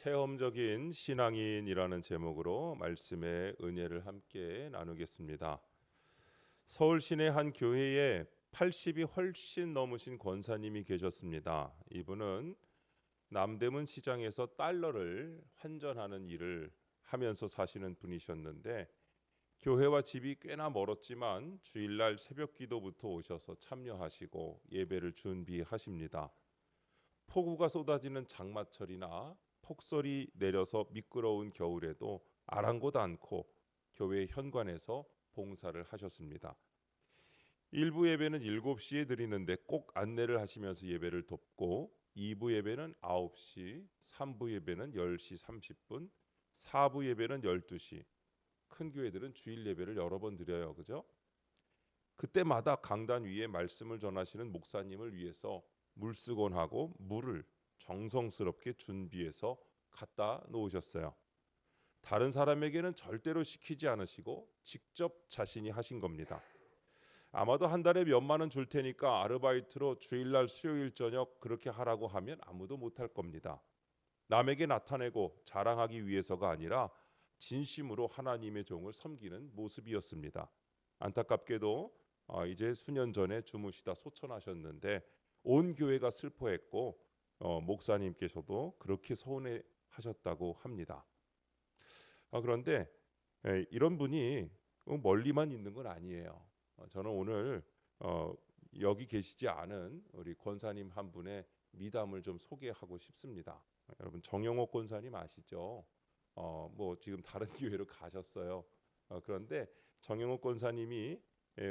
체험적인 신앙인이라는 제목으로 말씀의 은혜를 함께 나누겠습니다. 서울 시내 한 교회에 80이 훨씬 넘으신 권사님이 계셨습니다. 이분은 남대문 시장에서 달러를 환전하는 일을 하면서 사시는 분이셨는데, 교회와 집이 꽤나 멀었지만 주일날 새벽 기도부터 오셔서 참여하시고 예배를 준비하십니다. 폭우가 쏟아지는 장마철이나 폭설이 내려서 미끄러운 겨울에도 아랑곳 않고 교회 현관에서 봉사를 하셨습니다. 1부 예배는 7시에 드리는데 꼭 안내를 하시면서 예배를 돕고, 2부 예배는 9시, 3부 예배는 10시 30분, 4부 예배는 12시. 큰 교회들은 주일 예배를 여러 번 드려요. 그죠? 그때마다 강단 위에 말씀을 전하시는 목사님을 위해서 물수건하고 물을 정성스럽게 준비해서 갖다 놓으셨어요. 다른 사람에게는 절대로 시키지 않으시고 직접 자신이 하신 겁니다. 아마도 한 달에 몇만 원 줄 테니까 아르바이트로 주일날 수요일 저녁 그렇게 하라고 하면 아무도 못할 겁니다. 남에게 나타내고 자랑하기 위해서가 아니라 진심으로 하나님의 종을 섬기는 모습이었습니다. 안타깝게도 이제 수년 전에 주무시다 소천하셨는데 온 교회가 슬퍼했고, 목사님께서도 그렇게 서운해하셨다고 합니다. 그런데 이런 분이 멀리만 있는 건 아니에요. 저는 오늘 여기 계시지 않은 우리 권사님 한 분의 미담을 좀 소개하고 싶습니다. 여러분, 정영옥 권사님 아시죠? 뭐 지금 다른 교회로 가셨어요. 그런데 정영옥 권사님이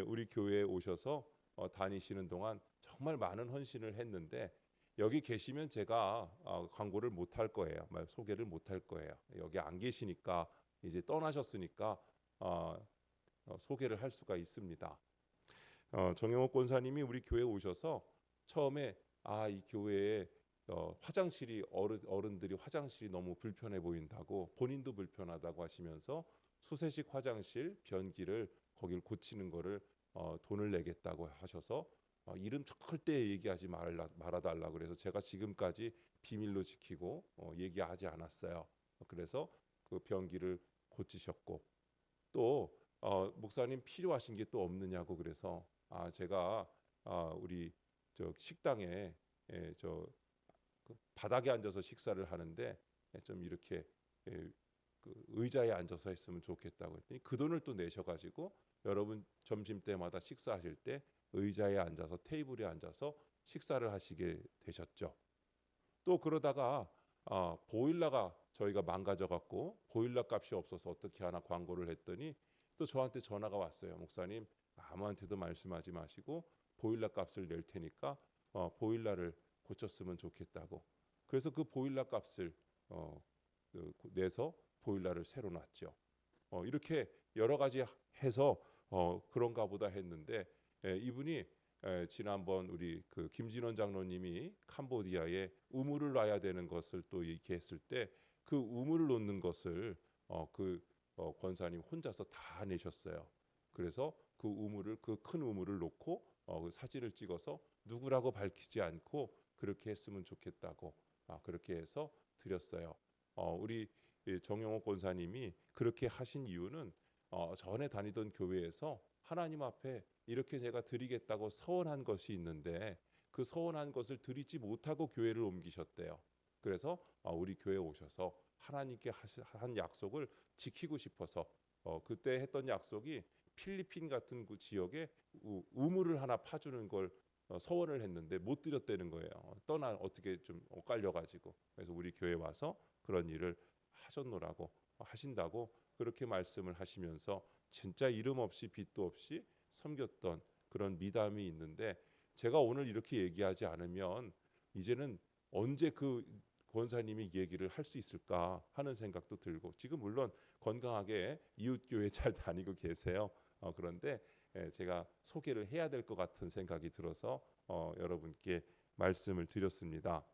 우리 교회에 오셔서 다니시는 동안 정말 많은 헌신을 했는데, 여기 계시면 제가 광고를 못 할 거예요. 소개를 못 할 거예요. 여기 안 계시니까, 이제 떠나셨으니까 소개를 할 수가 있습니다. 정영옥 권사님이 우리 교회에 오셔서 처음에 이 교회에 화장실이 어른들이 화장실이 너무 불편해 보인다고, 본인도 불편하다고 하시면서 수세식 화장실 변기를 거길 고치는 거를 돈을 내겠다고 하셔서 이름 절대 얘기하지 말아달라고 그래서 제가 지금까지 비밀로 지키고 얘기하지 않았어요. 그래서 그 변기를 고치셨고, 또 목사님 필요하신 게 또 없느냐고 그래서 제가 우리 저 식당에 그 바닥에 앉아서 식사를 하는데 좀 이렇게 그 의자에 앉아서 했으면 좋겠다고 했더니 그 돈을 또 내셔가지고 여러분 점심 때마다 식사하실 때 의자에 앉아서 테이블에 앉아서 식사를 하시게 되셨죠. 또 그러다가 보일러가 저희가 망가져갖고 보일러 값이 없어서 어떻게 하나 광고를 했더니 또 저한테 전화가 왔어요. 목사님, 아무한테도 말씀하지 마시고 보일러 값을 낼 테니까 보일러를 고쳤으면 좋겠다고. 그래서 그 보일러 값을 내서 보일러를 새로 놨죠. 이렇게 여러 가지 해서 그런가 보다 했는데, 이분이 지난번 우리 그 김진원 장로님이 캄보디아에 우물을 놔야 되는 것을 또 이렇게 했을 때 그 우물을 놓는 것을 권사님 혼자서 다 내셨어요. 그래서 그 큰 우물을 놓고 그 사진을 찍어서 누구라고 밝히지 않고 그렇게 했으면 좋겠다고 그렇게 해서 드렸어요. 우리 정영옥 권사님이 그렇게 하신 이유는 전에 다니던 교회에서 하나님 앞에 이렇게 제가 드리겠다고 서원한 것이 있는데 그 서원한 것을 드리지 못하고 교회를 옮기셨대요. 그래서 우리 교회에 오셔서 하나님께 한 약속을 지키고 싶어서 그때 했던 약속이 필리핀 같은 그 지역에 우물을 하나 파주는 걸 서원을 했는데 못 드렸다는 거예요. 어떻게 좀 엇갈려가지고. 그래서 우리 교회 와서 그런 일을 하신다고 그렇게 말씀을 하시면서 진짜 이름 없이 빚도 없이 섬겼던 그런 미담이 있는데, 제가 오늘 이렇게 얘기하지 않으면 이제는 언제 그 권사님이 얘기를 할 수 있을까 하는 생각도 들고, 지금 물론 건강하게 이웃교회 잘 다니고 계세요. 그런데 제가 소개를 해야 될 것 같은 생각이 들어서 여러분께 말씀을 드렸습니다.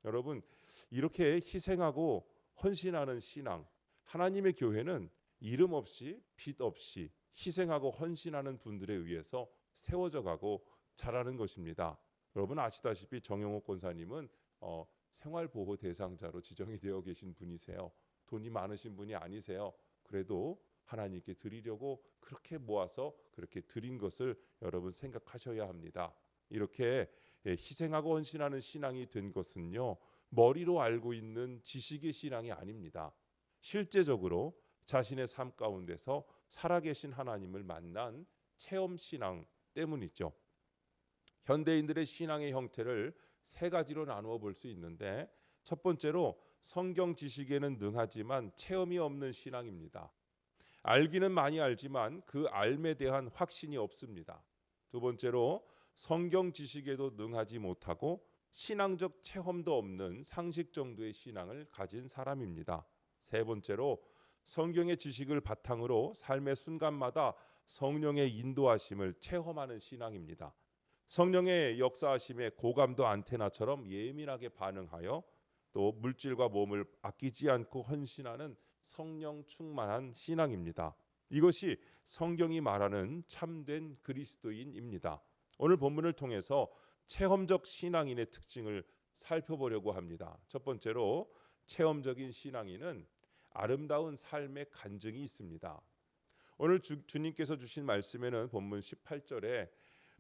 여러분, 이렇게 희생하고 헌신하는 신앙, 하나님의 교회는 이름 없이 빚 없이 희생하고 헌신하는 분들에 의해서 세워져 가고 자라는 것입니다. 여러분 아시다시피 정영옥 권사님은 생활보호 대상자로 지정이 되어 계신 분이세요. 돈이 많으신 분이 아니세요. 그래도 하나님께 드리려고 그렇게 모아서 그렇게 드린 것을 여러분 생각하셔야 합니다. 이렇게 희생하고 헌신하는 신앙이 된 것은요, 머리로 알고 있는 지식의 신앙이 아닙니다. 실제적으로 자신의 삶 가운데서 살아계신 하나님을 만난 체험 신앙 때문이죠. 현대인들의 신앙의 형태를 세 가지로 나누어 볼 수 있는데, 첫 번째로 성경 지식에는 능하지만 체험이 없는 신앙입니다. 알기는 많이 알지만 그 알에 대한 확신이 없습니다. 두 번째로 성경 지식에도 능하지 못하고 신앙적 체험도 없는 상식 정도의 신앙을 가진 사람입니다. 세 번째로 성경의 지식을 바탕으로 삶의 순간마다 성령의 인도하심을 체험하는 신앙입니다. 성령의 역사하심에 고감도 안테나처럼 예민하게 반응하여 또 물질과 몸을 아끼지 않고 헌신하는 성령 충만한 신앙입니다. 이것이 성경이 말하는 참된 그리스도인입니다. 오늘 본문을 통해서 체험적 신앙인의 특징을 살펴보려고 합니다. 첫 번째로 체험적인 신앙인은 아름다운 삶의 간증이 있습니다. 오늘 주님께서 주신 말씀에는 본문 18절에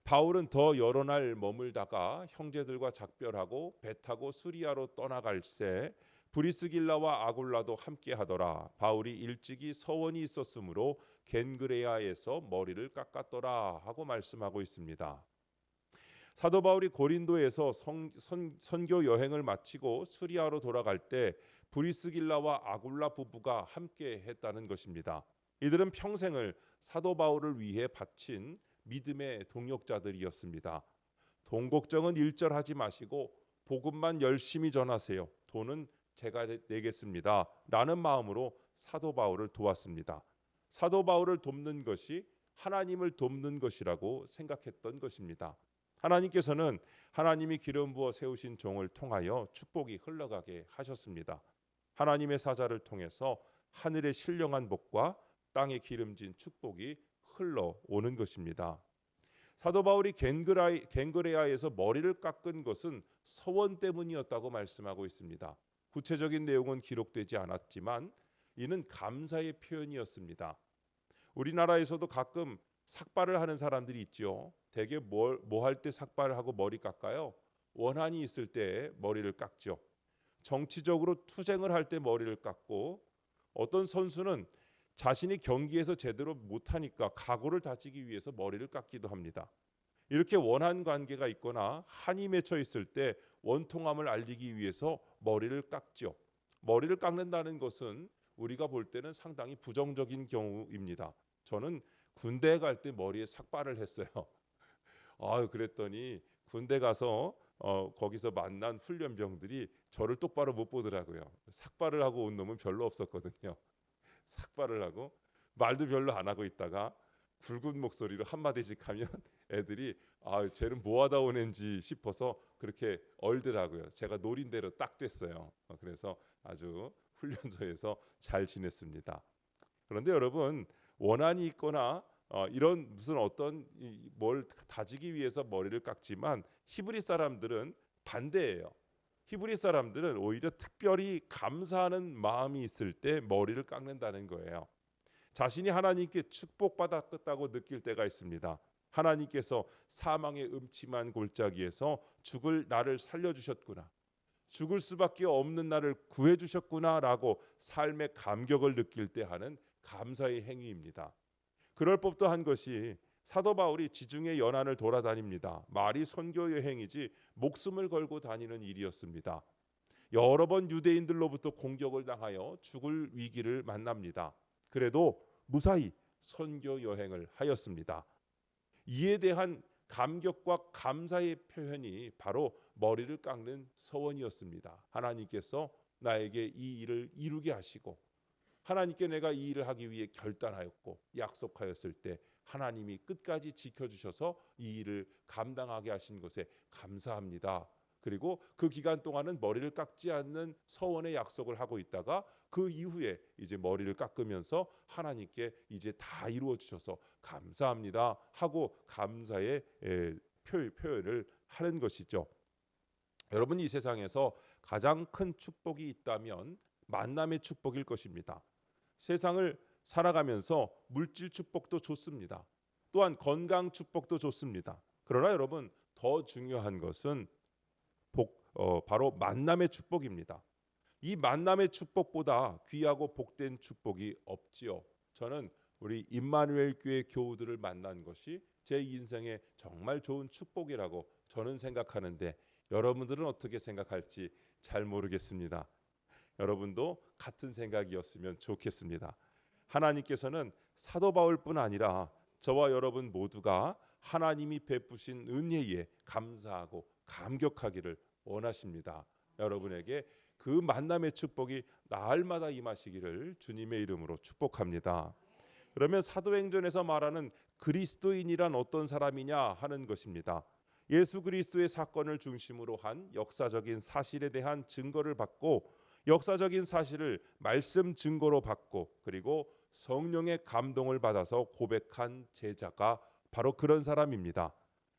바울은 더 여러 날 머물다가 형제들과 작별하고 배 타고 수리아로 떠나갈새 브리스길라와 아굴라도 함께 하더라. 바울이 일찍이 서원이 있었으므로 겐그레아에서 머리를 깎았더라 하고 말씀하고 있습니다. 사도 바울이 고린도에서 선교 여행을 마치고 수리아로 돌아갈 때 브리스길라와 아굴라 부부가 함께 했다는 것입니다. 이들은 평생을 사도 바울을 위해 바친 믿음의 동역자들이었습니다. 돈 걱정은 일절하지 마시고 복음만 열심히 전하세요. 돈은 제가 내겠습니다. 라는 마음으로 사도 바울을 도왔습니다. 사도 바울을 돕는 것이 하나님을 돕는 것이라고 생각했던 것입니다. 하나님께서는 하나님이 기름 부어 세우신 종을 통하여 축복이 흘러가게 하셨습니다. 하나님의 사자를 통해서 하늘의 신령한 복과 땅에 기름진 축복이 흘러오는 것입니다. 사도 바울이 겐그레아에서 머리를 깎은 것은 서원 때문이었다고 말씀하고 있습니다. 구체적인 내용은 기록되지 않았지만 이는 감사의 표현이었습니다. 우리나라에서도 가끔 삭발을 하는 사람들이 있죠. 대개 뭐 할 때 삭발을 하고 머리 깎아요? 원한이 있을 때 머리를 깎죠. 정치적으로 투쟁을 할 때 머리를 깎고, 어떤 선수는 자신이 경기에서 제대로 못하니까 각오를 다지기 위해서 머리를 깎기도 합니다. 이렇게 원한 관계가 있거나 한이 맺혀 있을 때 원통함을 알리기 위해서 머리를 깎죠. 머리를 깎는다는 것은 우리가 볼 때는 상당히 부정적인 경우입니다. 저는 군대에 갈 때 머리에 삭발을 했어요. 그랬더니 군대 가서 거기서 만난 훈련병들이 저를 똑바로 못 보더라고요. 삭발을 하고 온 놈은 별로 없었거든요. 삭발을 하고 말도 별로 안 하고 있다가 굵은 목소리로 한마디씩 하면 애들이 쟤는 뭐하다 오는지 싶어서 그렇게 얼더라고요. 제가 노린 대로 딱 됐어요. 그래서 아주 훈련소에서 잘 지냈습니다. 그런데 여러분, 원한이 있거나 이런 무슨 어떤 뭘 다지기 위해서 머리를 깎지만 히브리 사람들은 반대예요. 히브리 사람들은 오히려 특별히 감사하는 마음이 있을 때 머리를 깎는다는 거예요. 자신이 하나님께 축복받았다고 느낄 때가 있습니다. 하나님께서 사망의 음침한 골짜기에서 죽을 나를 살려주셨구나, 죽을 수밖에 없는 나를 구해주셨구나라고 삶의 감격을 느낄 때 하는 감사의 행위입니다. 그럴 법도 한 것이 사도 바울이 지중해 연안을 돌아다닙니다. 말이 선교 여행이지 목숨을 걸고 다니는 일이었습니다. 여러 번 유대인들로부터 공격을 당하여 죽을 위기를 만납니다. 그래도 무사히 선교 여행을 하였습니다. 이에 대한 감격과 감사의 표현이 바로 머리를 깎는 서원이었습니다. 하나님께서 나에게 이 일을 이루게 하시고, 하나님께 내가 이 일을 하기 위해 결단하였고 약속하였을 때 하나님이 끝까지 지켜주셔서 이 일을 감당하게 하신 것에 감사합니다. 그리고 그 기간 동안은 머리를 깎지 않는 서원의 약속을 하고 있다가 그 이후에 이제 머리를 깎으면서 하나님께 이제 다 이루어 주셔서 감사합니다 하고 감사의 표현을 하는 것이죠. 여러분, 이 세상에서 가장 큰 축복이 있다면 만남의 축복일 것입니다. 세상을 살아가면서 물질 축복도 좋습니다. 또한 건강 축복도 좋습니다. 그러나 여러분, 더 중요한 것은 바로 만남의 축복입니다. 이 만남의 축복보다 귀하고 복된 축복이 없지요. 저는 우리 임마누엘 교회 교우들을 만난 것이 제 인생에 정말 좋은 축복이라고 저는 생각하는데, 여러분들은 어떻게 생각할지 잘 모르겠습니다. 여러분도 같은 생각이었으면 좋겠습니다. 하나님께서는 사도 바울뿐 아니라 저와 여러분 모두가 하나님이 베푸신 은혜에 감사하고 감격하기를 원하십니다. 여러분에게 그 만남의 축복이 날마다 임하시기를 주님의 이름으로 축복합니다. 그러면 사도행전에서 말하는 그리스도인이란 어떤 사람이냐 하는 것입니다. 예수 그리스도의 사건을 중심으로 한 역사적인 사실에 대한 증거를 받고, 역사적인 사실을 말씀 증거로 받고, 그리고 성령의 감동을 받아서 고백한 제자가 바로 그런 사람입니다.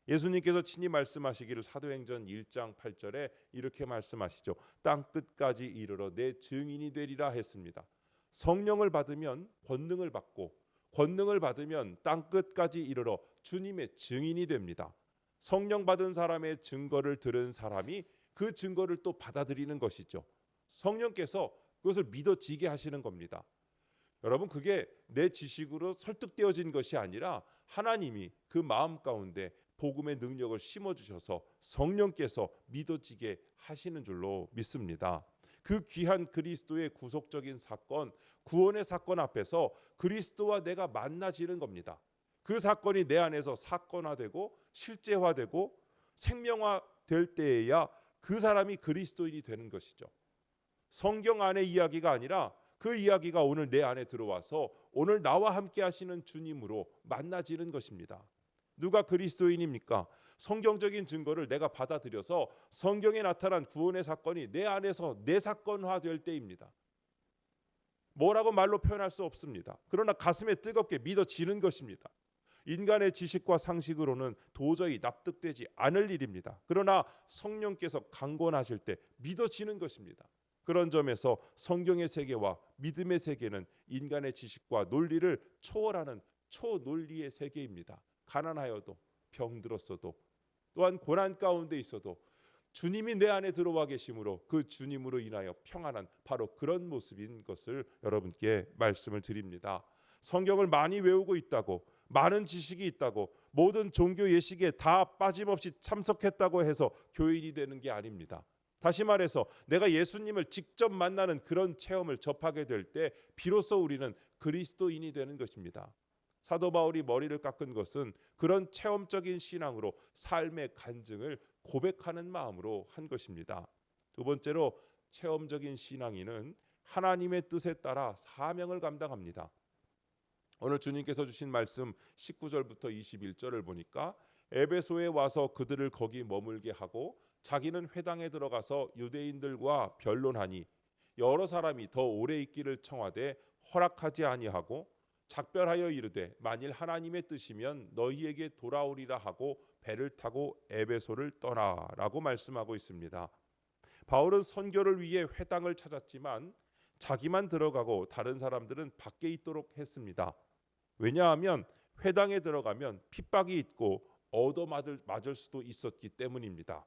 예수님께서 친히 말씀하시기를 사도행전 1장 8절에 이렇게 말씀하시죠. 땅 끝까지 이르러 내 증인이 되리라 했습니다. 성령을 받으면 권능을 받고, 권능을 받으면 땅 끝까지 이르러 주님의 증인이 됩니다. 성령 받은 사람의 증거를 들은 사람이 그 증거를 또 받아들이는 것이죠. 성령께서 그것을 믿어지게 하시는 겁니다. 여러분, 그게 내 지식으로 설득되어진 것이 아니라 하나님이 그 마음 가운데 복음의 능력을 심어주셔서 성령께서 믿어지게 하시는 줄로 믿습니다. 그 귀한 그리스도의 구속적인 사건, 구원의 사건 앞에서 그리스도와 내가 만나지는 겁니다. 그 사건이 내 안에서 사건화되고 실제화되고 생명화될 때에야 그 사람이 그리스도인이 되는 것이죠. 성경 안의 이야기가 아니라 그 이야기가 오늘 내 안에 들어와서 오늘 나와 함께 하시는 주님으로 만나지는 것입니다. 누가 그리스도인입니까? 성경적인 증거를 내가 받아들여서 성경에 나타난 구원의 사건이 내 안에서 내 사건화될 때입니다. 뭐라고 말로 표현할 수 없습니다. 그러나 가슴에 뜨겁게 믿어지는 것입니다. 인간의 지식과 상식으로는 도저히 납득되지 않을 일입니다. 그러나 성령께서 강권하실 때 믿어지는 것입니다. 그런 점에서 성경의 세계와 믿음의 세계는 인간의 지식과 논리를 초월하는 초논리의 세계입니다. 가난하여도 병들었어도 또한 고난 가운데 있어도 주님이 내 안에 들어와 계심으로 그 주님으로 인하여 평안한 바로 그런 모습인 것을 여러분께 말씀을 드립니다. 성경을 많이 외우고 있다고, 많은 지식이 있다고, 모든 종교 예식에 다 빠짐없이 참석했다고 해서 교인이 되는 게 아닙니다. 다시 말해서 내가 예수님을 직접 만나는 그런 체험을 접하게 될 때 비로소 우리는 그리스도인이 되는 것입니다. 사도 바울이 머리를 깎은 것은 그런 체험적인 신앙으로 삶의 간증을 고백하는 마음으로 한 것입니다. 두 번째로, 체험적인 신앙인은 하나님의 뜻에 따라 사명을 감당합니다. 오늘 주님께서 주신 말씀 19절부터 21절을 보니까 에베소에 와서 그들을 거기 머물게 하고 자기는 회당에 들어가서 유대인들과 변론하니 여러 사람이 더 오래 있기를 청하되 허락하지 아니하고 작별하여 이르되 만일 하나님의 뜻이면 너희에게 돌아오리라 하고 배를 타고 에베소를 떠나라고 말씀하고 있습니다. 바울은 선교를 위해 회당을 찾았지만 자기만 들어가고 다른 사람들은 밖에 있도록 했습니다. 왜냐하면 회당에 들어가면 핍박이 있고 얻어맞을 수도 있었기 때문입니다.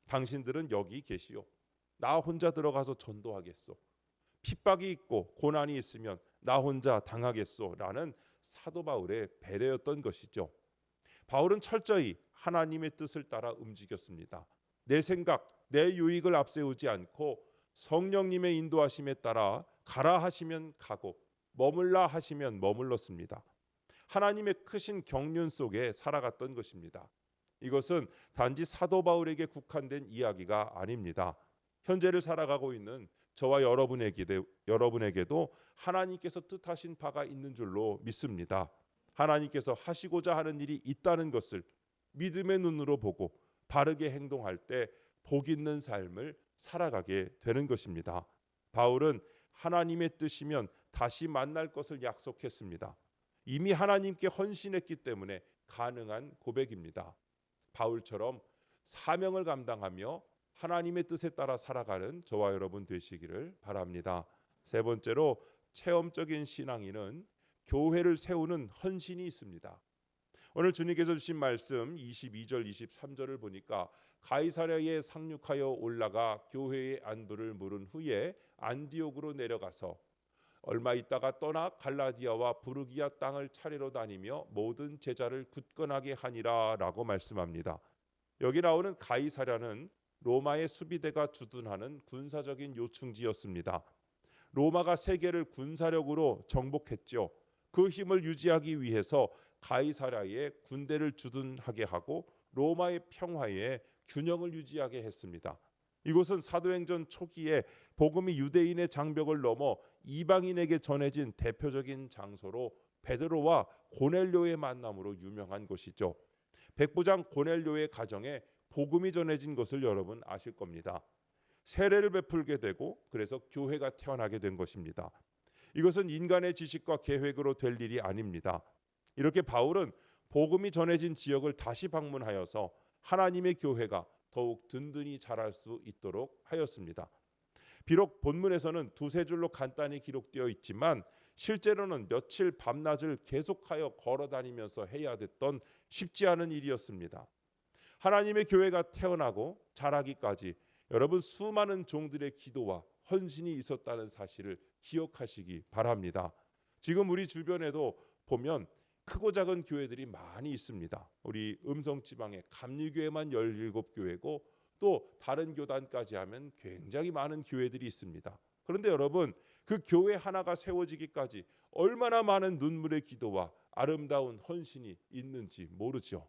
당신들은 여기 계시오. 나 혼자 들어가서 전도하겠소. 핍박이 있고 고난이 있으면 나 혼자 당하겠소 라는 사도 바울의 배려였던 것이죠. 바울은 철저히 하나님의 뜻을 따라 움직였습니다. 내 생각, 내 유익을 앞세우지 않고 성령님의 인도하심에 따라 가라 하시면 가고 머물라 하시면 머물렀습니다. 하나님의 크신 경륜 속에 살아갔던 것입니다. 이것은 단지 사도 바울에게 국한된 이야기가 아닙니다. 현재를 살아가고 있는 저와 여러분에게도 하나님께서 뜻하신 바가 있는 줄로 믿습니다. 하나님께서 하시고자 하는 일이 있다는 것을 믿음의 눈으로 보고 바르게 행동할 때 복 있는 삶을 살아가게 되는 것입니다. 바울은 하나님의 뜻이면 다시 만날 것을 약속했습니다. 이미 하나님께 헌신했기 때문에 가능한 고백입니다. 바울처럼 사명을 감당하며 하나님의 뜻에 따라 살아가는 저와 여러분 되시기를 바랍니다. 세 번째로 체험적인 신앙인은 교회를 세우는 헌신이 있습니다. 오늘 주님께서 주신 말씀 22절 23절을 보니까 가이사랴에 상륙하여 올라가 교회의 안부를 물은 후에 안디옥으로 내려가서 얼마 있다가 떠나 갈라디아와 부르기아 땅을 차례로 다니며 모든 제자를 굳건하게 하니라 라고 말씀합니다. 여기 나오는 가이사랴는 로마의 수비대가 주둔하는 군사적인 요충지였습니다. 로마가 세계를 군사력으로 정복했죠. 그 힘을 유지하기 위해서 가이사랴에 군대를 주둔하게 하고 로마의 평화에 균형을 유지하게 했습니다. 이곳은 사도행전 초기에 복음이 유대인의 장벽을 넘어 이방인에게 전해진 대표적인 장소로 베드로와 고넬료의 만남으로 유명한 곳이죠. 백부장 고넬료의 가정에 복음이 전해진 것을 여러분 아실 겁니다. 세례를 베풀게 되고 그래서 교회가 태어나게 된 것입니다. 이것은 인간의 지식과 계획으로 될 일이 아닙니다. 이렇게 바울은 복음이 전해진 지역을 다시 방문하여서 하나님의 교회가 더욱 든든히 자랄 수 있도록 하였습니다. 비록 본문에서는 두세 줄로 간단히 기록되어 있지만 실제로는 며칠 밤낮을 계속하여 걸어다니면서 해야 됐던 쉽지 않은 일이었습니다. 하나님의 교회가 태어나고 자라기까지 여러분 수많은 종들의 기도와 헌신이 있었다는 사실을 기억하시기 바랍니다. 지금 우리 주변에도 보면 크고 작은 교회들이 많이 있습니다. 우리 음성지방에 감리교회만 17교회고 또 다른 교단까지 하면 굉장히 많은 교회들이 있습니다. 그런데 여러분 그 교회 하나가 세워지기까지 얼마나 많은 눈물의 기도와 아름다운 헌신이 있는지 모르죠.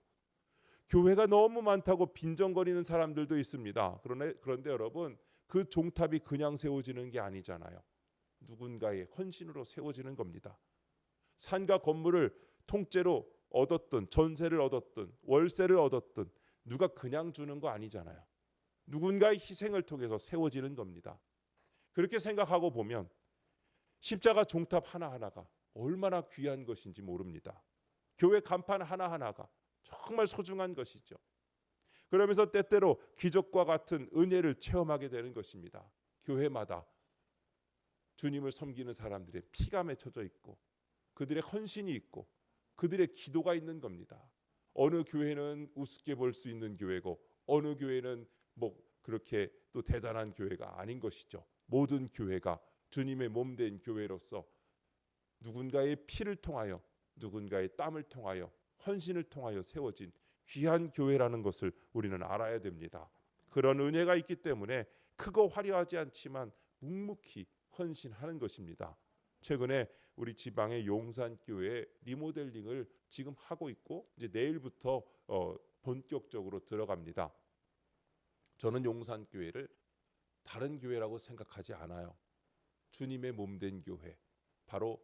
교회가 너무 많다고 빈정거리는 사람들도 있습니다. 그런데 여러분 그 종탑이 그냥 세워지는 게 아니잖아요. 누군가의 헌신으로 세워지는 겁니다. 산과 건물을 통째로 얻었든 전세를 얻었든 월세를 얻었든 누가 그냥 주는 거 아니잖아요. 누군가의 희생을 통해서 세워지는 겁니다. 그렇게 생각하고 보면 십자가 종탑 하나하나가 얼마나 귀한 것인지 모릅니다. 교회 간판 하나하나가 정말 소중한 것이죠. 그러면서 때때로 기적과 같은 은혜를 체험하게 되는 것입니다. 교회마다 주님을 섬기는 사람들의 피가 맺혀져 있고 그들의 헌신이 있고 그들의 기도가 있는 겁니다. 어느 교회는 우습게 볼 수 있는 교회고 어느 교회는 뭐 그렇게 또 대단한 교회가 아닌 것이죠. 모든 교회가 주님의 몸된 교회로서 누군가의 피를 통하여 누군가의 땀을 통하여 헌신을 통하여 세워진 귀한 교회라는 것을 우리는 알아야 됩니다. 그런 은혜가 있기 때문에 크고 화려하지 않지만 묵묵히 헌신하는 것입니다. 최근에 우리 지방의 용산교회 리모델링을 지금 하고 있고 이제 내일부터 본격적으로 들어갑니다. 저는 용산교회를 다른 교회라고 생각하지 않아요. 주님의 몸된 교회, 바로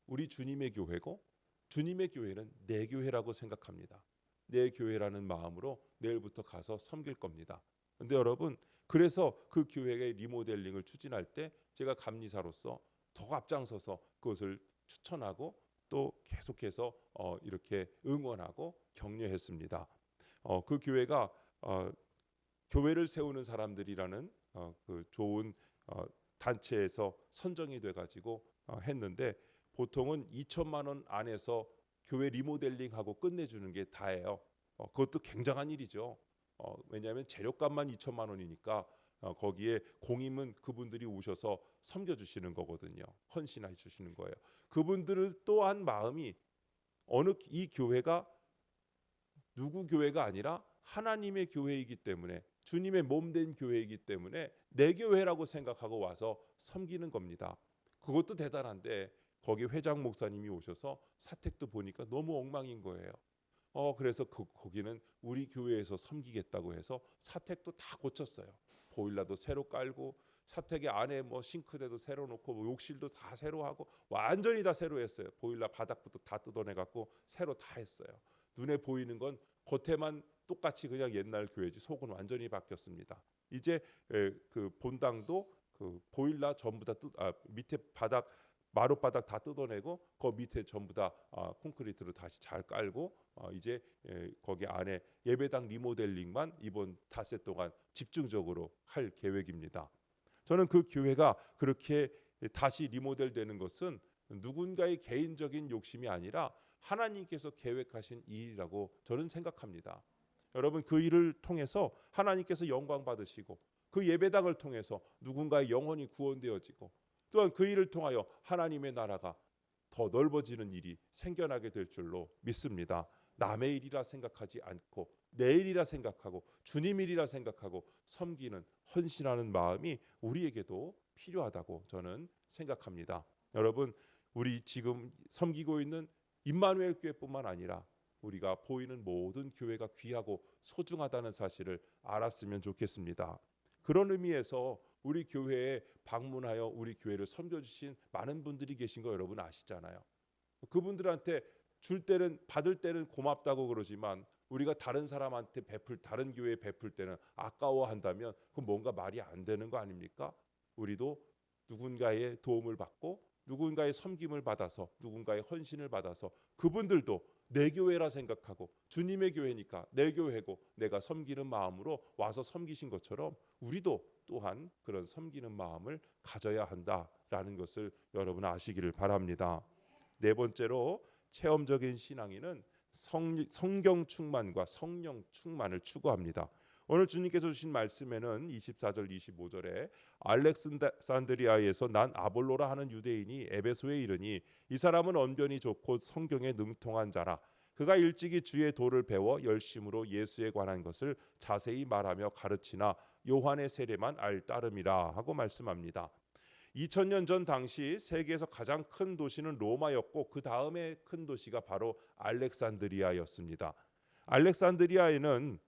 우리 주님의 교회고 주님의 교회는 내 교회라고 생각합니다. 내 교회라는 마음으로 내일부터 가서 섬길 겁니다. 그런데 여러분 그래서 그 교회의 리모델링을 추진할 때 제가 감리사로서 더 앞장서서 그것을 추천하고 또 계속해서 이렇게 응원하고 격려했습니다. 그 교회가 교회를 세우는 사람들이라는 그 좋은 단체에서 선정이 돼가지고 했는데 보통은 2천만 원 안에서 교회 리모델링하고 끝내주는 게 다예요. 그것도 굉장한 일이죠. 왜냐하면 재료값만 2천만 원이니까 거기에 공임은 그분들이 오셔서 섬겨주시는 거거든요. 헌신해 주시는 거예요. 그분들을 또한 마음이 이 교회가 누구 교회가 아니라 하나님의 교회이기 때문에 주님의 몸된 교회이기 때문에 내 교회라고 생각하고 와서 섬기는 겁니다. 그것도 대단한데 거기 회장 목사님이 오셔서 사택도 보니까 너무 엉망인 거예요. 그래서 거기는 우리 교회에서 섬기겠다고 해서 사택도 다 고쳤어요. 보일러도 새로 깔고 사택의 안에 뭐 싱크대도 새로 놓고 뭐 욕실도 다 새로 하고 완전히 다 새로 했어요. 보일러 바닥부터 다 뜯어내 갖고 새로 다 했어요. 눈에 보이는 건 겉에만 똑같이 그냥 옛날 교회지 속은 완전히 바뀌었습니다. 이제 그 본당도 그 보일러 전부 다 밑에 바닥 마룻바닥 다 뜯어내고 그 밑에 전부 다 콘크리트로 다시 잘 깔고 이제 거기 안에 예배당 리모델링만 이번 닷새 동안 집중적으로 할 계획입니다. 저는 그 교회가 그렇게 다시 리모델되는 것은 누군가의 개인적인 욕심이 아니라 하나님께서 계획하신 일이라고 저는 생각합니다. 여러분, 그 일을 통해서 하나님께서 영광 받으시고 그 예배당을 통해서 누군가의 영혼이 구원되어지고 또한 그 일을 통하여 하나님의 나라가 더 넓어지는 일이 생겨나게 될 줄로 믿습니다. 남의 일이라 생각하지 않고 내 일이라 생각하고 주님 일이라 생각하고 섬기는 헌신하는 마음이 우리에게도 필요하다고 저는 생각합니다. 여러분, 우리 지금 섬기고 있는 임마누엘 교회뿐만 아니라 우리가 보이는 모든 교회가 귀하고 소중하다는 사실을 알았으면 좋겠습니다. 그런 의미에서 우리 교회에 방문하여 우리 교회를 섬겨주신 많은 분들이 계신 거 여러분 아시잖아요. 그분들한테 줄 때는 받을 때는 고맙다고 그러지만 우리가 다른 사람한테 다른 교회에 베풀 때는 아까워한다면 그건 뭔가 말이 안 되는 거 아닙니까? 우리도 누군가의 도움을 받고 누군가의 섬김을 받아서 누군가의 헌신을 받아서 그분들도 내 교회라 생각하고 주님의 교회니까 내 교회고 내가 섬기는 마음으로 와서 섬기신 것처럼 우리도 또한 그런 섬기는 마음을 가져야 한다라는 것을 여러분 아시기를 바랍니다. 네 번째로 체험적인 신앙인은 성경 충만과 성령 충만을 추구합니다. 오늘 주님께서 주신 말씀에는 24절 25절에 알렉산드리아에서 난 아볼로라 하는 유대인이 에베소에 이르니 이 사람은 언변이 좋고 성경에 능통한 자라. 그가 일찍이 주의 도를 배워 열심으로 예수에 관한 것을 자세히 말하며 가르치나 요한의 세례만 알따름이라 하고 말씀합니다. 2000년 전 당시 세계에서 가장 큰 도시는 로마였고 그 다음에 큰 도시가 바로 알렉산드리아였습니다. 알렉산드리아에는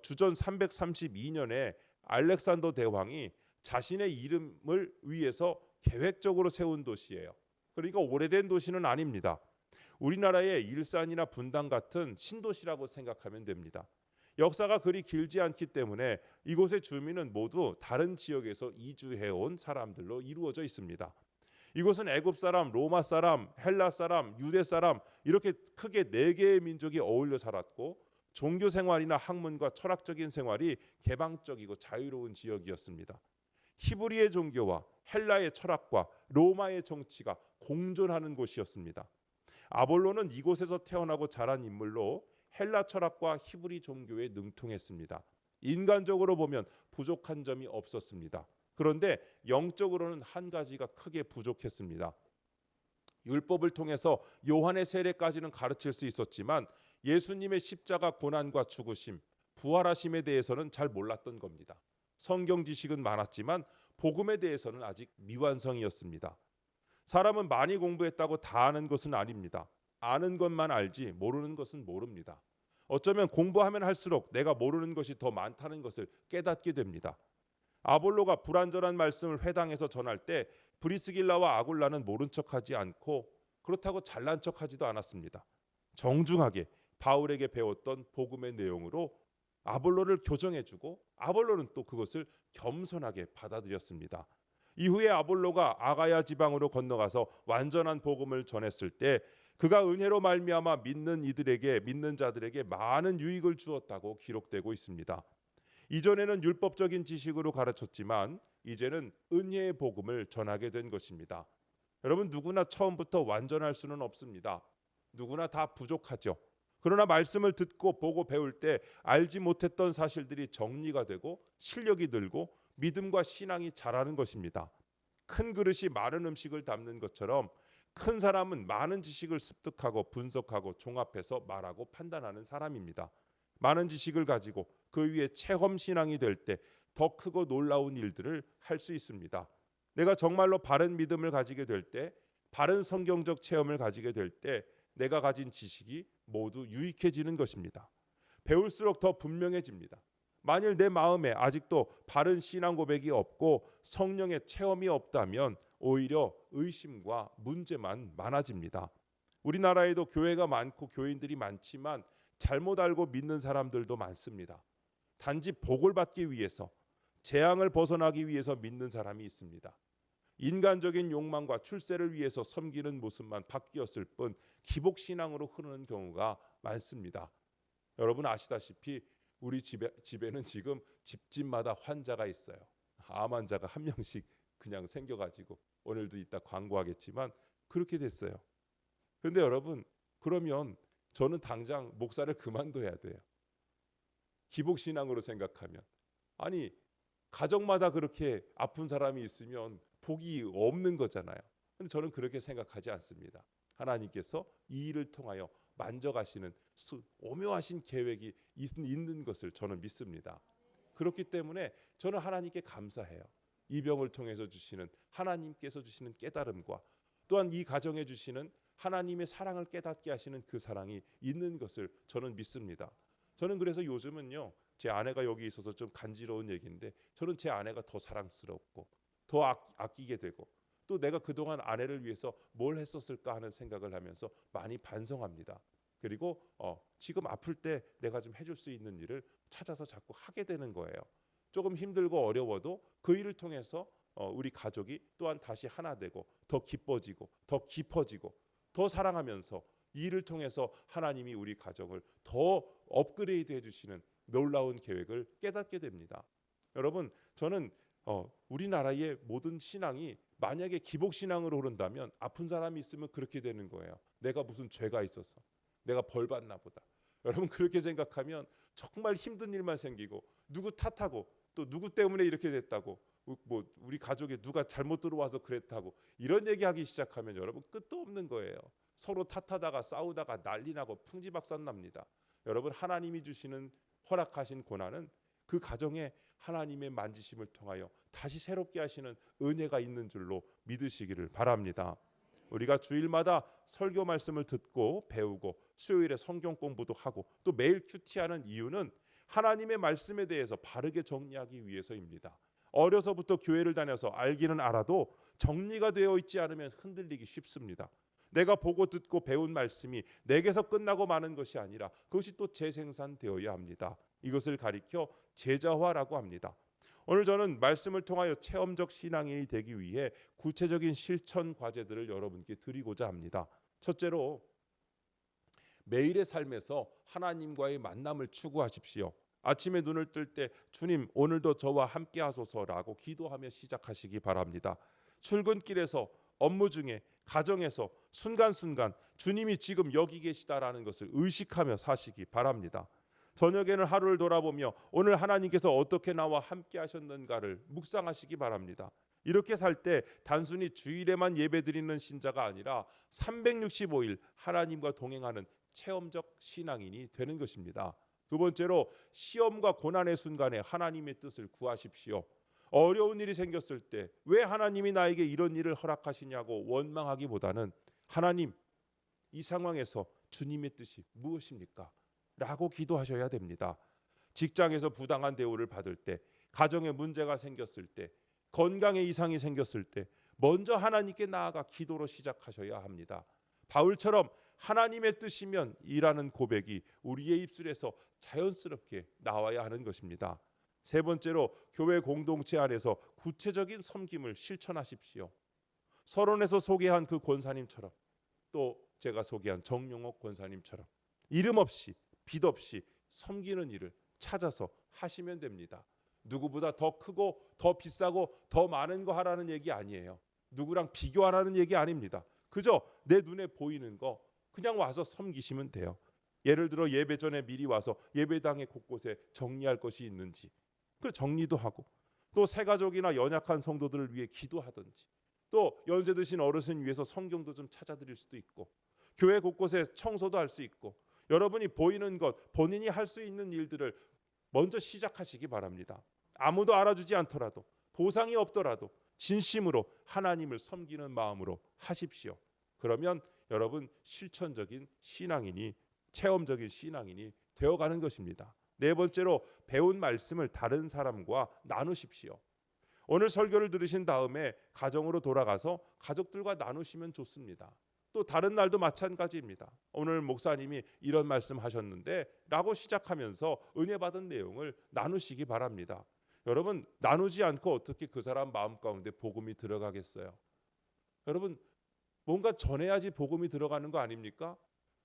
주전 332년에 알렉산더 대왕이 자신의 이름을 위해서 계획적으로 세운 도시예요. 그러니까 오래된 도시는 아닙니다. 우리나라의 일산이나 분당 같은 신도시라고 생각하면 됩니다. 역사가 그리 길지 않기 때문에 이곳의 주민은 모두 다른 지역에서 이주해온 사람들로 이루어져 있습니다. 이곳은 애굽 사람, 로마 사람, 헬라 사람, 유대 사람 이렇게 크게 4개의 민족이 어울려 살았고 종교 생활이나 학문과 철학적인 생활이 개방적이고 자유로운 지역이었습니다. 히브리의 종교와 헬라의 철학과 로마의 정치가 공존하는 곳이었습니다. 아볼로는 이곳에서 태어나고 자란 인물로 헬라 철학과 히브리 종교에 능통했습니다. 인간적으로 보면 부족한 점이 없었습니다. 그런데 영적으로는 한 가지가 크게 부족했습니다. 율법을 통해서 요한의 세례까지는 가르칠 수 있었지만 예수님의 십자가 고난과 죽으심, 부활하심에 대해서는 잘 몰랐던 겁니다. 성경 지식은 많았지만 복음에 대해서는 아직 미완성이었습니다. 사람은 많이 공부했다고 다 아는 것은 아닙니다. 아는 것만 알지 모르는 것은 모릅니다. 어쩌면 공부하면 할수록 내가 모르는 것이 더 많다는 것을 깨닫게 됩니다. 아볼로가 불완전한 말씀을 회당에서 전할 때 브리스길라와 아굴라는 모른 척하지 않고 그렇다고 잘난 척하지도 않았습니다. 정중하게 바울에게 배웠던 복음의 내용으로 아볼로를 교정해주고 아볼로는 또 그것을 겸손하게 받아들였습니다. 이후에 아볼로가 아가야 지방으로 건너가서 완전한 복음을 전했을 때 그가 은혜로 말미암아 믿는 자들에게 많은 유익을 주었다고 기록되고 있습니다. 이전에는 율법적인 지식으로 가르쳤지만 이제는 은혜의 복음을 전하게 된 것입니다. 여러분, 누구나 처음부터 완전할 수는 없습니다. 누구나 다 부족하죠. 그러나 말씀을 듣고 보고 배울 때 알지 못했던 사실들이 정리가 되고 실력이 늘고 믿음과 신앙이 자라는 것입니다. 큰 그릇이 많은 음식을 담는 것처럼 큰 사람은 많은 지식을 습득하고 분석하고 종합해서 말하고 판단하는 사람입니다. 많은 지식을 가지고 그 위에 체험 신앙이 될 때 더 크고 놀라운 일들을 할 수 있습니다. 내가 정말로 바른 믿음을 가지게 될 때, 바른 성경적 체험을 가지게 될 때 내가 가진 지식이 모두 유익해지는 것입니다. 배울수록 더 분명해집니다. 만일 내 마음에 아직도 바른 신앙 고백이 없고 성령의 체험이 없다면 오히려 의심과 문제만 많아집니다. 우리나라에도 교회가 많고 교인들이 많지만 잘못 알고 믿는 사람들도 많습니다. 단지 복을 받기 위해서, 재앙을 벗어나기 위해서 믿는 사람이 있습니다. 인간적인 욕망과 출세를 위해서 섬기는 모습만 바뀌었을 뿐 기복신앙으로 흐르는 경우가 많습니다. 여러분 아시다시피 우리 집에는 지금 집집마다 환자가 있어요. 암 환자가 한 명씩 그냥 생겨가지고 오늘도 이따 광고하겠지만 그렇게 됐어요. 그런데 여러분 그러면 저는 당장 목사를 그만둬야 돼요. 기복신앙으로 생각하면. 아니 가정마다 그렇게 아픈 사람이 있으면 복이 없는 거잖아요. 근데 저는 그렇게 생각하지 않습니다. 하나님께서 이 일을 통하여 만져가시는 오묘하신 계획이 있는 것을 저는 믿습니다. 그렇기 때문에 저는 하나님께 감사해요. 이 병을 통해서 주시는 하나님께서 주시는 깨달음과 또한 이 가정에 주시는 하나님의 사랑을 깨닫게 하시는 그 사랑이 있는 것을 저는 믿습니다. 저는 그래서 요즘은요, 제 아내가 여기 있어서 좀 간지러운 얘기인데 저는 제 아내가 더 사랑스럽고 더 아끼게 되고 또 내가 그동안 아내를 위해서 뭘 했었을까 하는 생각을 하면서 많이 반성합니다. 그리고 지금 아플 때 내가 좀 해줄 수 있는 일을 찾아서 자꾸 하게 되는 거예요. 조금 힘들고 어려워도 그 일을 통해서 우리 가족이 또한 다시 하나 되고 더 기뻐지고 더 깊어지고 더 사랑하면서 이 일을 통해서 하나님이 우리 가정을 더 업그레이드 해주시는 놀라운 계획을 깨닫게 됩니다. 여러분 저는 우리나라의 모든 신앙이 만약에 기복신앙으로 흐른다면 아픈 사람이 있으면 그렇게 되는 거예요. 내가 무슨 죄가 있어서 내가 벌 받나 보다. 여러분 그렇게 생각하면 정말 힘든 일만 생기고 누구 탓하고 또 누구 때문에 이렇게 됐다고 뭐 우리 가족에 누가 잘못 들어와서 그랬다고 이런 얘기하기 시작하면 여러분 끝도 없는 거예요. 서로 탓하다가 싸우다가 난리 나고 풍지박산 납니다. 여러분 하나님이 주시는 허락하신 고난은 그 가정에 하나님의 만지심을 통하여 다시 새롭게 하시는 은혜가 있는 줄로 믿으시기를 바랍니다. 우리가 주일마다 설교 말씀을 듣고 배우고 수요일에 성경 공부도 하고 또 매일 큐티하는 이유는 하나님의 말씀에 대해서 바르게 정리하기 위해서입니다. 어려서부터 교회를 다녀서 알기는 알아도 정리가 되어 있지 않으면 흔들리기 쉽습니다. 내가 보고 듣고 배운 말씀이 내게서 끝나고 마는 것이 아니라 그것이 또 재생산되어야 합니다. 이것을 가리켜 제자화라고 합니다. 오늘 저는 말씀을 통하여 체험적 신앙인이 되기 위해 구체적인 실천 과제들을 여러분께 드리고자 합니다. 첫째로 매일의 삶에서 하나님과의 만남을 추구하십시오. 아침에 눈을 뜰 때 주님 오늘도 저와 함께 하소서라고 기도하며 시작하시기 바랍니다. 출근길에서 업무 중에 가정에서 순간순간 주님이 지금 여기 계시다라는 것을 의식하며 사시기 바랍니다. 저녁에는 하루를 돌아보며 오늘 하나님께서 어떻게 나와 함께 하셨는가를 묵상하시기 바랍니다. 이렇게 살 때 단순히 주일에만 예배드리는 신자가 아니라 365일 하나님과 동행하는 체험적 신앙인이 되는 것입니다. 두 번째로 시험과 고난의 순간에 하나님의 뜻을 구하십시오. 어려운 일이 생겼을 때 왜 하나님이 나에게 이런 일을 허락하시냐고 원망하기보다는 하나님 이 상황에서 주님의 뜻이 무엇입니까? 라고 기도하셔야 됩니다. 직장에서 부당한 대우를 받을 때, 가정에 문제가 생겼을 때, 건강에 이상이 생겼을 때 먼저 하나님께 나아가 기도로 시작하셔야 합니다. 바울처럼 하나님의 뜻이면 이라는 고백이 우리의 입술에서 자연스럽게 나와야 하는 것입니다. 세 번째로 교회 공동체 안에서 구체적인 섬김을 실천하십시오. 서론에서 소개한 그 권사님처럼 또 제가 소개한 정용옥 권사님처럼 이름 없이 빚 없이 섬기는 일을 찾아서 하시면 됩니다. 누구보다 더 크고 더 비싸고 더 많은 거 하라는 얘기 아니에요. 누구랑 비교하라는 얘기 아닙니다. 그저 내 눈에 보이는 거 그냥 와서 섬기시면 돼요. 예를 들어 예배 전에 미리 와서 예배당의 곳곳에 정리할 것이 있는지 그 정리도 하고 또 새가족이나 연약한 성도들을 위해 기도하든지 또 연세 드신 어르신 위해서 성경도 좀 찾아드릴 수도 있고 교회 곳곳에 청소도 할 수 있고 여러분이 보이는 것 본인이 할 수 있는 일들을 먼저 시작하시기 바랍니다. 아무도 알아주지 않더라도 보상이 없더라도 진심으로 하나님을 섬기는 마음으로 하십시오. 그러면 여러분 실천적인 신앙인이 체험적인 신앙인이 되어가는 것입니다. 네 번째로 배운 말씀을 다른 사람과 나누십시오. 오늘 설교를 들으신 다음에 가정으로 돌아가서 가족들과 나누시면 좋습니다. 또 다른 날도 마찬가지입니다. 오늘 목사님이 이런 말씀 하셨는데 라고 시작하면서 은혜 받은 내용을 나누시기 바랍니다. 여러분, 나누지 않고 어떻게 그 사람 마음 가운데 복음이 들어가겠어요? 여러분, 뭔가 전해야지 복음이 들어가는 거 아닙니까?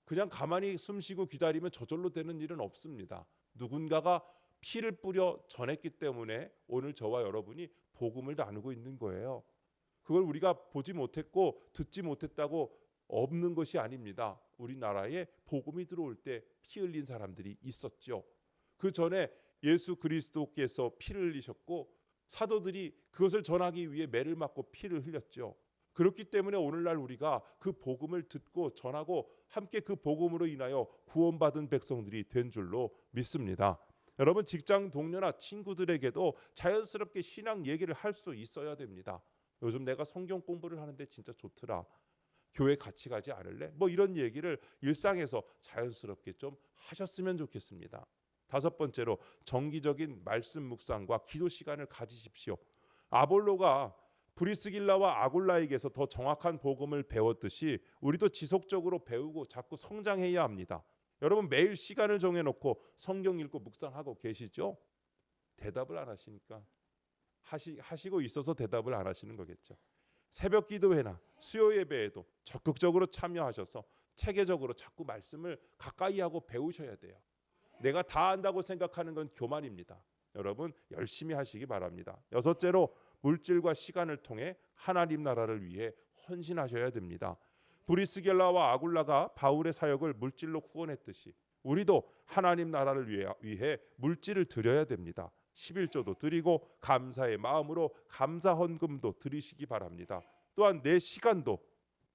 그냥 가만히 숨쉬고 기다리면 저절로 되는 일은 없습니다. 누군가가 피를 뿌려 전했기 때문에 오늘 저와 여러분이 복음을 나누고 있는 거예요. 그걸 우리가 보지 못했고 듣지 못했다고 없는 것이 아닙니다. 우리나라에 복음이 들어올 때 피 흘린 사람들이 있었죠. 그 전에 예수 그리스도께서 피를 흘리셨고 사도들이 그것을 전하기 위해 매를 맞고 피를 흘렸죠. 그렇기 때문에 오늘날 우리가 그 복음을 듣고 전하고 함께 그 복음으로 인하여 구원받은 백성들이 된 줄로 믿습니다. 여러분, 직장 동료나 친구들에게도 자연스럽게 신앙 얘기를 할 수 있어야 됩니다. 요즘 내가 성경 공부를 하는데 진짜 좋더라. 교회 같이 가지 않을래? 뭐 이런 얘기를 일상에서 자연스럽게 좀 하셨으면 좋겠습니다. 다섯 번째로 정기적인 말씀 묵상과 기도 시간을 가지십시오. 아볼로가 브리스길라와 아굴라에게서 더 정확한 복음을 배웠듯이 우리도 지속적으로 배우고 자꾸 성장해야 합니다. 여러분, 매일 시간을 정해놓고 성경 읽고 묵상하고 계시죠? 대답을 안 하시니까 하시고 있어서 대답을 안 하시는 거겠죠. 새벽 기도회나 수요 예배에도 적극적으로 참여하셔서 체계적으로 자꾸 말씀을 가까이 하고 배우셔야 돼요. 내가 다 안다고 생각하는 건 교만입니다. 여러분, 열심히 하시기 바랍니다. 여섯째로 물질과 시간을 통해 하나님 나라를 위해 헌신하셔야 됩니다. 브리스길라와 아굴라가 바울의 사역을 물질로 후원했듯이 우리도 하나님 나라를 위해 물질을 드려야 됩니다. 11조도 드리고 감사의 마음으로 감사 헌금도 드리시기 바랍니다. 또한 내 시간도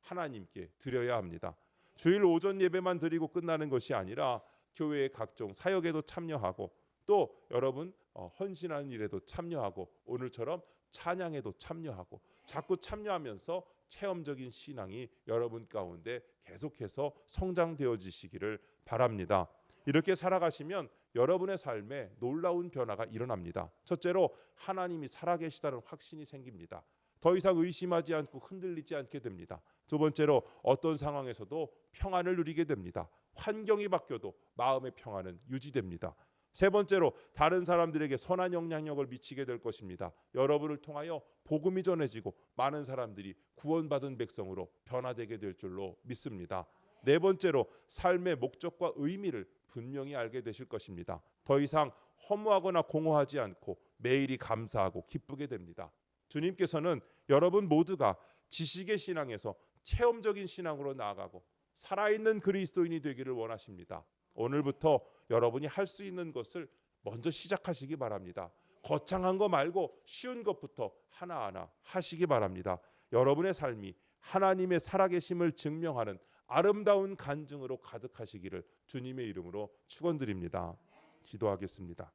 하나님께 드려야 합니다. 주일 오전 예배만 드리고 끝나는 것이 아니라 교회의 각종 사역에도 참여하고 또 여러분 헌신하는 일에도 참여하고 오늘처럼 찬양에도 참여하고 자꾸 참여하면서 체험적인 신앙이 여러분 가운데 계속해서 성장되어지시기를 바랍니다. 이렇게 살아가시면 여러분의 삶에 놀라운 변화가 일어납니다. 첫째로 하나님이 살아계시다는 확신이 생깁니다. 더 이상 의심하지 않고 흔들리지 않게 됩니다. 두 번째로 어떤 상황에서도 평안을 누리게 됩니다. 환경이 바뀌어도 마음의 평안은 유지됩니다. 세 번째로 다른 사람들에게 선한 영향력을 미치게 될 것입니다. 여러분을 통하여 복음이 전해지고 많은 사람들이 구원받은 백성으로 변화되게 될 줄로 믿습니다. 네 번째로 삶의 목적과 의미를 분명히 알게 되실 것입니다. 더 이상 허무하거나 공허하지 않고 매일이 감사하고 기쁘게 됩니다. 주님께서는 여러분 모두가 지식의 신앙에서 체험적인 신앙으로 나아가고 살아있는 그리스도인이 되기를 원하십니다. 오늘부터 여러분이 할 수 있는 것을 먼저 시작하시기 바랍니다. 거창한 거 말고 쉬운 것부터 하나하나 하시기 바랍니다. 여러분의 삶이 하나님의 살아계심을 증명하는 아름다운 간증으로 가득하시기를 주님의 이름으로 축원드립니다. 기도하겠습니다.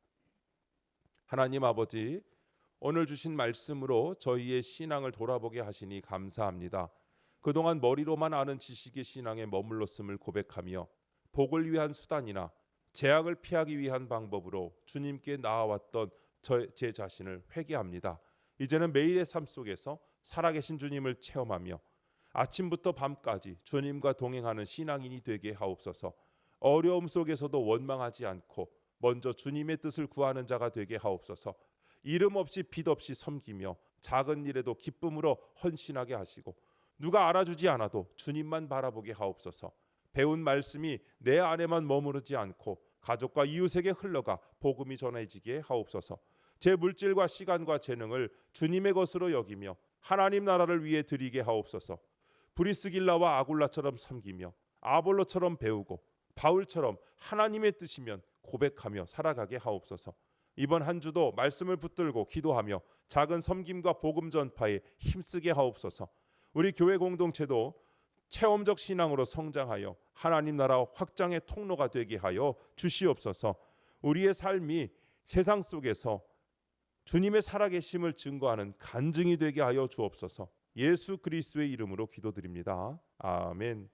하나님 아버지, 오늘 주신 말씀으로 저희의 신앙을 돌아보게 하시니 감사합니다. 그동안 머리로만 아는 지식의 신앙에 머물렀음을 고백하며 복을 위한 수단이나 재앙을 피하기 위한 방법으로 주님께 나아왔던 제 자신을 회개합니다. 이제는 매일의 삶 속에서 살아계신 주님을 체험하며 아침부터 밤까지 주님과 동행하는 신앙인이 되게 하옵소서. 어려움 속에서도 원망하지 않고 먼저 주님의 뜻을 구하는 자가 되게 하옵소서. 이름 없이 빚 없이 섬기며 작은 일에도 기쁨으로 헌신하게 하시고 누가 알아주지 않아도 주님만 바라보게 하옵소서. 배운 말씀이 내 안에만 머무르지 않고 가족과 이웃에게 흘러가 복음이 전해지게 하옵소서. 제 물질과 시간과 재능을 주님의 것으로 여기며 하나님 나라를 위해 드리게 하옵소서. 브리스길라와 아굴라처럼 섬기며 아볼로처럼 배우고 바울처럼 하나님의 뜻이면 고백하며 살아가게 하옵소서. 이번 한 주도 말씀을 붙들고 기도하며 작은 섬김과 복음 전파에 힘쓰게 하옵소서. 우리 교회 공동체도 체험적 신앙으로 성장하여 하나님 나라 확장의 통로가 되게 하여 주시옵소서. 우리의 삶이 세상 속에서 주님의 살아계심을 증거하는 간증이 되게 하여 주옵소서. 예수 그리스도의 이름으로 기도드립니다. 아멘.